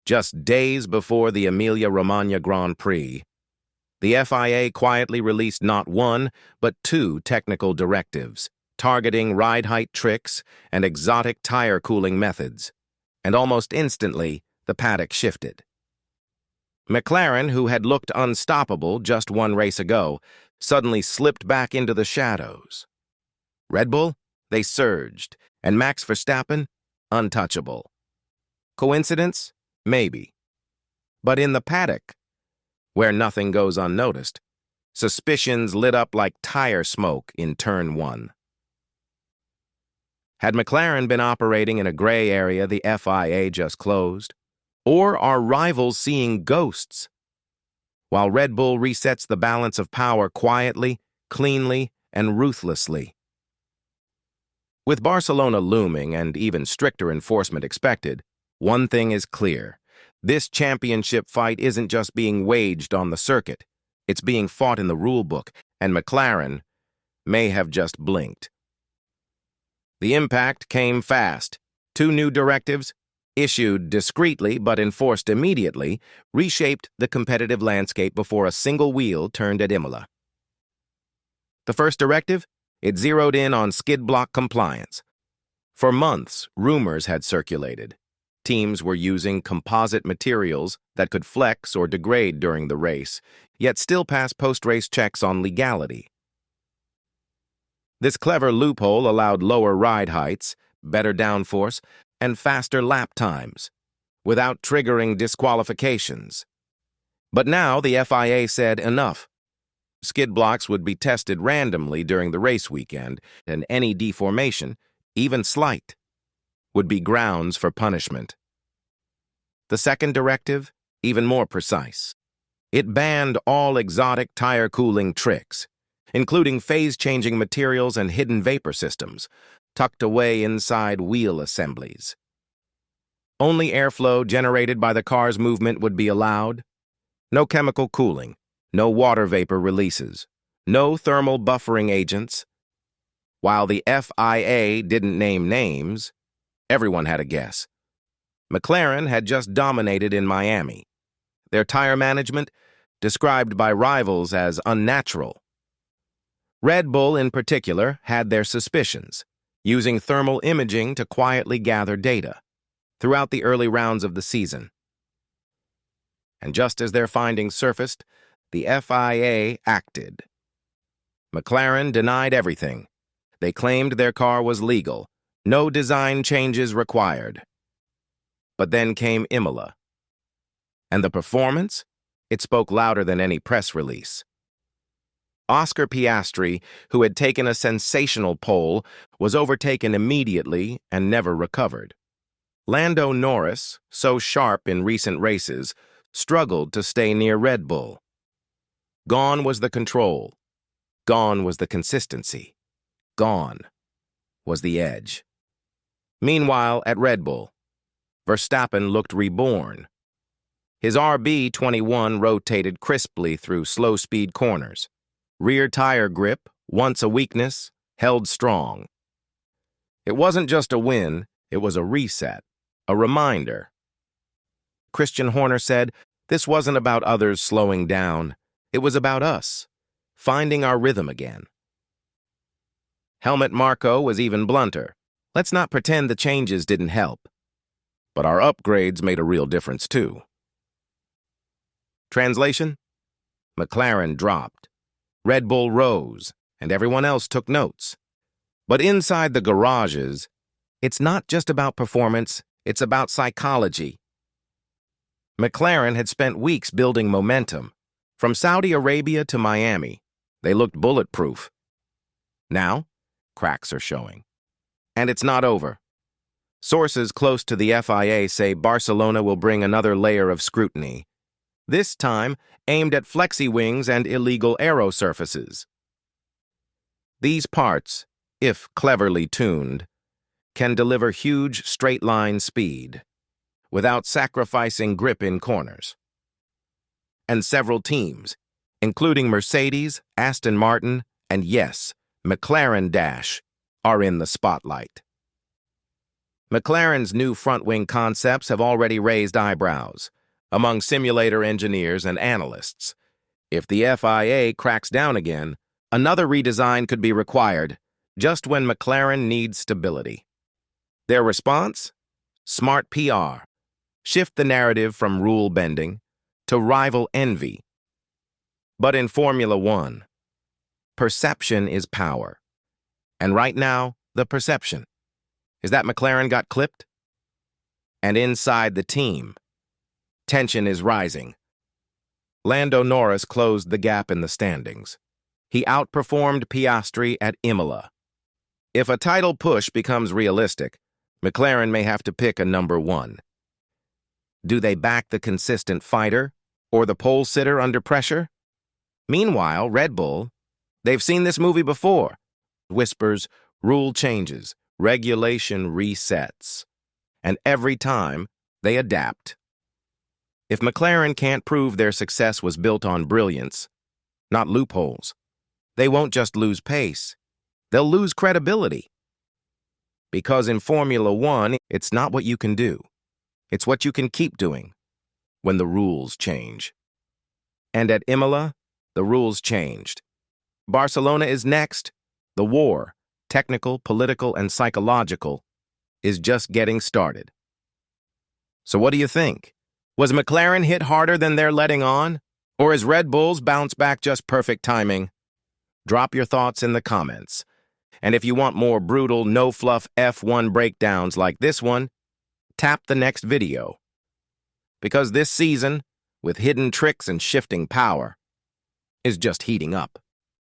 Just days before the Emilia-Romagna Grand Prix, the FIA quietly released not one, but two technical directives, targeting ride height tricks and exotic tire cooling methods, and almost instantly, the paddock shifted. McLaren, who had looked unstoppable just one race ago, suddenly slipped back into the shadows. Red Bull, they surged, and Max Verstappen, untouchable. Coincidence? Maybe. But in the paddock, where nothing goes unnoticed, suspicions lit up like tire smoke in turn one. Had McLaren been operating in a gray area the FIA just closed? Or are rivals seeing ghosts? While Red Bull resets the balance of power quietly, cleanly, and ruthlessly. With Barcelona looming and even stricter enforcement expected, one thing is clear. This championship fight isn't just being waged on the circuit. It's being fought in the rulebook, and McLaren may have just blinked. The impact came fast. Two new directives, issued discreetly but enforced immediately, reshaped the competitive landscape before a single wheel turned at Imola. The first directive? It zeroed in on skid block compliance. For months, rumors had circulated. Teams were using composite materials that could flex or degrade during the race, yet still pass post-race checks on legality. This clever loophole allowed lower ride heights, better downforce, and faster lap times, without triggering disqualifications. But now the FIA said enough. Skid blocks would be tested randomly during the race weekend, and any deformation, even slight, would be grounds for punishment. The second directive, even more precise. It banned all exotic tire cooling tricks, including phase-changing materials and hidden vapor systems, tucked away inside wheel assemblies. Only airflow generated by the car's movement would be allowed. No chemical cooling, no water vapor releases, no thermal buffering agents. While the FIA didn't name names, everyone had a guess. McLaren had just dominated in Miami. Their tire management, described by rivals as unnatural. Red Bull, in particular, had their suspicions, using thermal imaging to quietly gather data throughout the early rounds of the season. And just as their findings surfaced, the FIA acted. McLaren denied everything. They claimed their car was legal, no design changes required. But then came Imola. And the performance? It spoke louder than any press release. Oscar Piastri, who had taken a sensational pole, was overtaken immediately and never recovered. Lando Norris, so sharp in recent races, struggled to stay near Red Bull. Gone was the control. Gone was the consistency. Gone was the edge. Meanwhile, at Red Bull, Verstappen looked reborn. His RB21 rotated crisply through slow-speed corners. Rear tire grip, once a weakness, held strong. It wasn't just a win, it was a reset, a reminder. Christian Horner said, "This wasn't about others slowing down. It was about us, finding our rhythm again." Helmut Marko was even blunter. "Let's not pretend the changes didn't help. But our upgrades made a real difference too." Translation? McLaren dropped. Red Bull rose, and everyone else took notes. But inside the garages, it's not just about performance, it's about psychology. McLaren had spent weeks building momentum. From Saudi Arabia to Miami, they looked bulletproof. Now, cracks are showing. And it's not over. Sources close to the FIA say Barcelona will bring another layer of scrutiny, this time aimed at flexi-wings and illegal aero surfaces. These parts, if cleverly tuned, can deliver huge straight-line speed without sacrificing grip in corners. And several teams, including Mercedes, Aston Martin, and yes, McLaren Dash, are in the spotlight. McLaren's new front-wing concepts have already raised eyebrows among simulator engineers and analysts. If the FIA cracks down again, another redesign could be required just when McLaren needs stability. Their response? Smart PR. Shift the narrative from rule-bending to rival envy. But in Formula One, perception is power. And right now, the perception is that McLaren got clipped. And inside the team, tension is rising. Lando Norris closed the gap in the standings. He outperformed Piastri at Imola. If a title push becomes realistic, McLaren may have to pick a number one. Do they back the consistent fighter or the pole sitter under pressure? Meanwhile, Red Bull, they've seen this movie before. Whispers, rule changes, regulation resets. And every time, they adapt. If McLaren can't prove their success was built on brilliance, not loopholes, they won't just lose pace, they'll lose credibility. Because in Formula One, it's not what you can do. It's what you can keep doing when the rules change. And at Imola, the rules changed. Barcelona is next. The war, technical, political, and psychological, is just getting started. So what do you think? Was McLaren hit harder than they're letting on? Or is Red Bull's bounce back just perfect timing? Drop your thoughts in the comments. And if you want more brutal, no-fluff F1 breakdowns like this one, tap the next video. Because this season, with hidden tricks and shifting power, is just heating up.